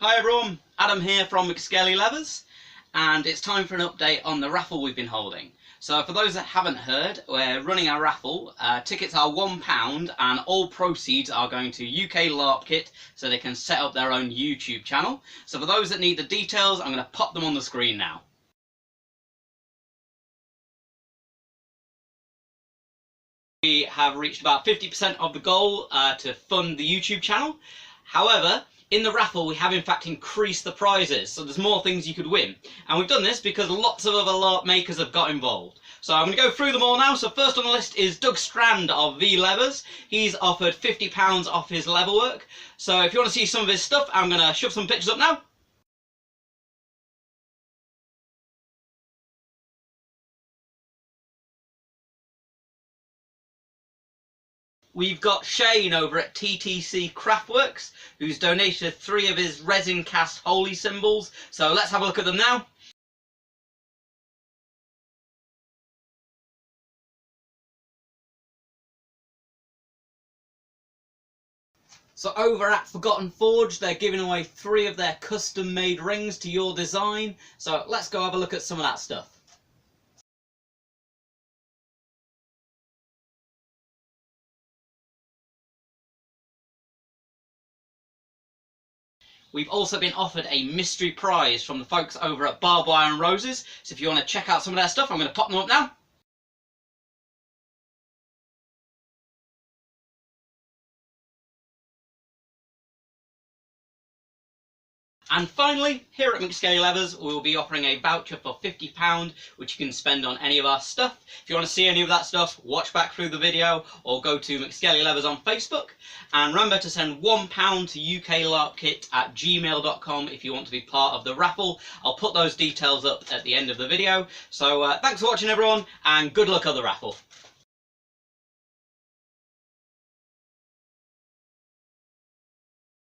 Hi everyone, Adam here from McSkelly Levers, and it's time for an update on the raffle we've been holding. So for those that haven't heard, we're running our raffle. Tickets are £1 and all proceeds are going to UK Larp Kit so they can set up their own YouTube channel. So for those that need the details, I'm going to pop them on the screen now. We have reached about 50% of the goal to fund the YouTube channel. However, in the raffle we have in fact increased the prizes, so there's more things you could win. And we've done this because lots of other LARP makers have got involved. So I'm going to go through them all now. So first on the list is Doug Strand of V Levers. He's offered £50 off his lever work. So if you want to see some of his stuff, I'm going to shove some pictures up now. We've got Shane over at TTC Craftworks, who's donated 3 of his resin cast holy symbols. So let's have a look at them now. So over at Forgotten Forge, they're giving away 3 of their custom made rings to your design. So let's go have a look at some of that stuff. We've also been offered a mystery prize from the folks over at Barbed Wire and Roses. So if you want to check out some of their stuff, I'm going to pop them up now. And finally, here at McSkelly Levers, we will be offering a voucher for £50, which you can spend on any of our stuff. If you want to see any of that stuff, watch back through the video or go to McSkelly Levers on Facebook. And remember to send £1 to uklarpkit@gmail.com if you want to be part of the raffle. I'll put those details up at the end of the video. So thanks for watching everyone, and good luck on the raffle.